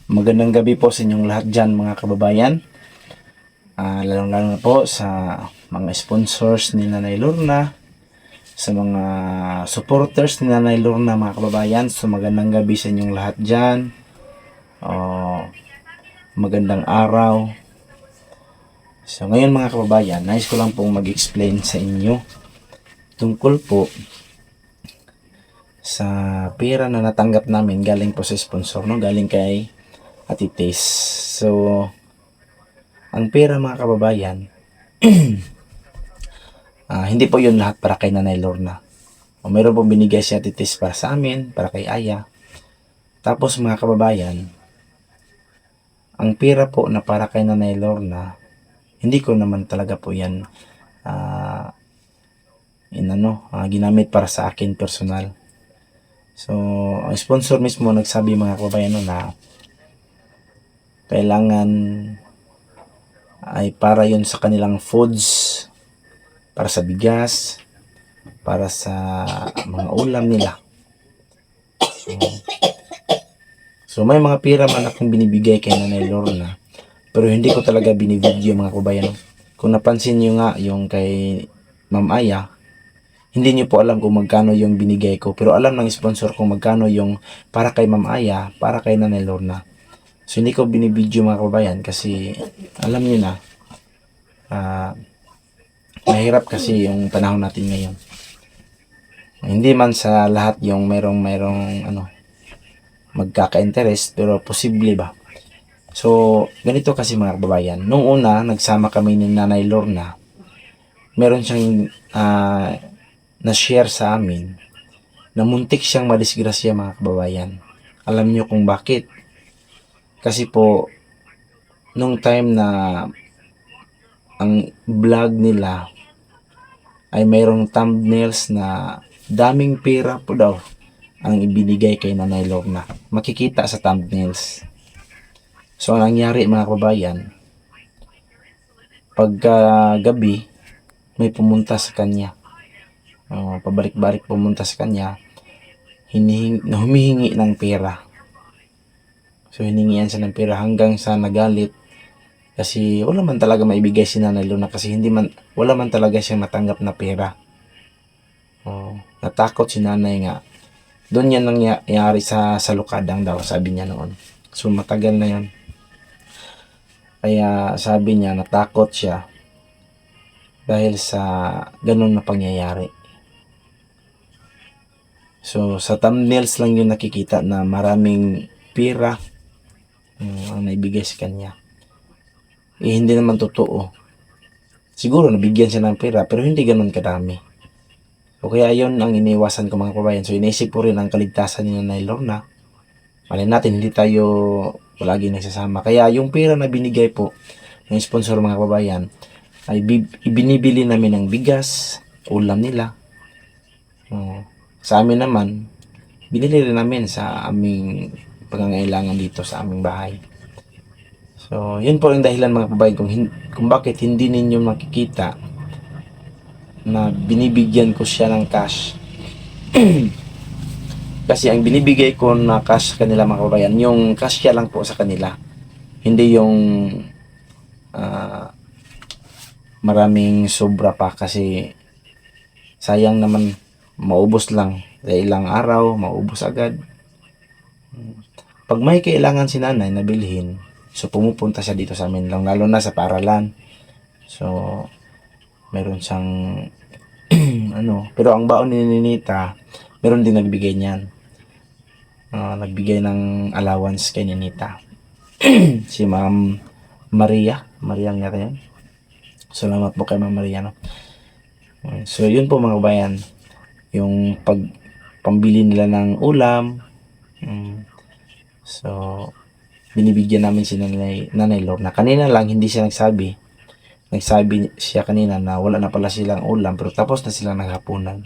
Magandang gabi po sa inyong lahat dyan mga kababayan. Lalong-lalo na po sa mga sponsors ni Nanay Lorna, sa mga supporters ni Nanay Lorna mga kababayan. So magandang gabi sa inyong lahat dyan. Magandang araw. So ngayon mga kababayan, nais ko lang pong mag-explain sa inyo tungkol po sa pera na natanggap namin galing po sa sponsor, no? Galing kay Ate Tess. So ang pera mga kababayan, hindi po yun lahat para kay Nanay Lorna. Meron pong binigay si Ate Tess para sa amin, para kay Aya. Tapos mga kababayan, ang pera po na para kay Nanay Lorna, hindi ko naman talaga po yan ginamit para sa akin personal. So ang sponsor mismo nagsabi mga kababayan na kailangan ay para yun sa kanilang foods, para sa bigas, para sa mga ulam nila. So may mga pira man akong binibigay kay Nanay Lorna, pero hindi ko talaga binivideo mga kababayan. Kung napansin nyo nga yung kay Ma'am Aya, hindi nyo po alam kung magkano yung binigay ko, pero alam ng sponsor kung magkano yung para kay Ma'am Aya, para kay Nanay Lorna. So hindi ko binibideo mga kababayan kasi alam nyo na, mahirap kasi yung panahon natin ngayon. Hindi man sa lahat yung merong magkaka-interest, pero posible ba? So ganito kasi mga kababayan, nung una nagsama kami ni Nanay Lorna, meron siyang na-share sa amin na muntik siyang madisgrasya mga kababayan. Alam nyo kung bakit? Kasi po nung time na ang vlog nila ay mayroong thumbnails na daming pera po daw ang ibinigay kay Nanay Lorna. Makikita sa thumbnails. So ang nangyari mga kababayan, pagka gabi may pumunta sa kanya, pabalik-balik pumunta sa kanya, humihingi ng pera. So hiningian siya ng pera hanggang sa nagalit kasi wala man talaga maibigay si Nanay Lorna kasi wala man talaga siyang natanggap na pera. Natakot si nanay nga. Doon yan nangyari sa lukadang daw, sabi niya noon. So matagal na yon. Kaya sabi niya natakot siya dahil sa ganun na pangyayari. So sa thumbnails lang yun nakikita na maraming pera ang naibigay sa kanya. Hindi naman totoo. Siguro nabigyan siya ng pera pero hindi ganun kadami. O kaya yun ang iniwasan ko mga kabayan. So inisip ko rin ang kaligtasan ni Nanay Lorna. Malay natin hindi tayo palagi nagsasama. Kaya yung pera na binigay po ng sponsor mga kababayan ay ibinibili namin ng bigas, ulam nila. Sa amin naman, binili rin namin sa aming pangangailangan dito sa aming bahay. So yun po yung dahilan mga kababayan kung bakit hindi ninyo makikita na binibigyan ko siya ng cash. Kasi ang binibigay ko na cash sa kanila mga kababayan, yung cash lang po sa kanila. Hindi yung maraming sobra pa kasi sayang naman maubos lang. Sa ilang araw, maubos agad. Pag may kailangan si nanay na bilhin, so pumupunta siya dito sa amin lang, lalo na sa paaralan. So meron siyang pero ang baon ni Ninita, meron din nagbigay niyan. Nagbigay ng allowance kay Ninita. Si Ma'am Maria ang yata yan. Salamat po kay Ma'am Maria, no? So yun po mga kabayan, yung pambili nila ng ulam. So binibigyan namin si Nanay Lorna. Kanina lang hindi siya nagsabi siya kanina na wala na pala silang ulam, pero tapos na silang naghapunan.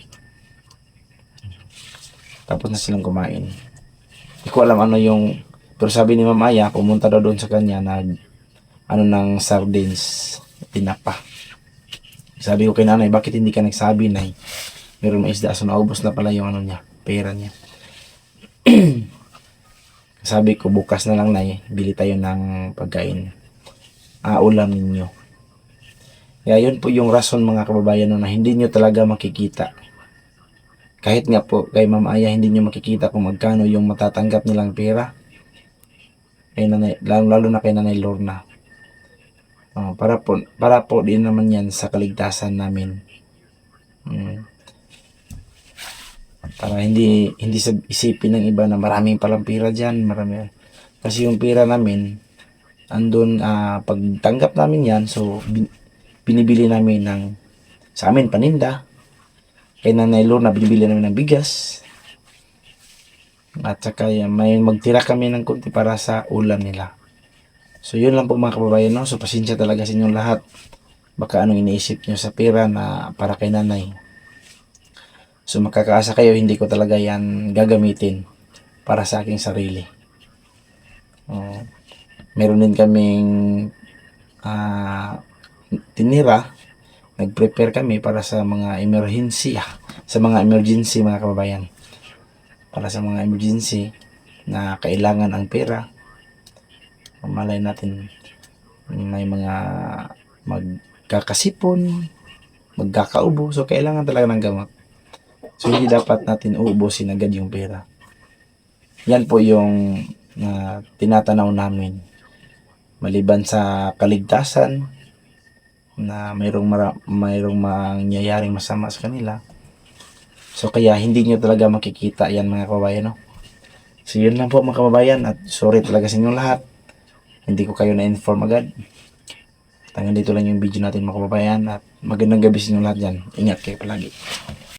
Tapos na silang kumain. Hindi ko alam ano yung, pero sabi ni Ma'am Aya, pumunta daw doon sa kanya ng sardines, tinapa. Sabi ko kay nanay, bakit hindi ka nagsabi, nay? Meron isda, so naubos na pala yung niya, pera niya. Sabi ko, bukas na lang nay, bili tayo ng pagkain. Ulam ninyo. Kaya yun po yung rason mga kababayan no, na hindi nyo talaga makikita. Kahit nga po kay Ma'am Aya, hindi nyo makikita kung magkano yung matatanggap nilang pera. Kay nanay, lalo na kay Nanay Lorna. Para po din naman yan sa kaligtasan namin. Para hindi isipin ng iba na maraming palang pera diyan, marami. Kasi yung pera namin andun, pagtanggap namin yan, so binibili namin ng sa amin paninda. Kay Nanay Lorna binibili namin ng bigas. At saka may magtira kami ng konti para sa ulam nila. So yun lang po mga kababayan no. So pasensya talaga sa inyong lahat. Baka anong iniisip nyo sa pera na para kay nanay. So makakaasa kayo, hindi ko talaga yan gagamitin para sa aking sarili. Meron din kaming tinira. Nag-prepare kami para sa mga emergency. Sa mga emergency mga kababayan. Para sa mga emergency na kailangan ang pera. Malay natin may mga magkakasipon, magkakaubo. So kailangan talaga ng gamot. So hindi dapat natin uubusin agad yung pera. Yan po yung tinatanaw namin. Maliban sa kaligtasan na mayroong mangyayaring masama sa kanila. So kaya hindi nyo talaga makikita yan mga kababayan no. So yun lang po mga kababayan, at sorry talaga sa inyong lahat. Hindi ko kayo na-inform agad. Hanggang dito lang yung video natin mga kababayan, at magandang gabi sa inyong lahat dyan. Ingat kayo palagi.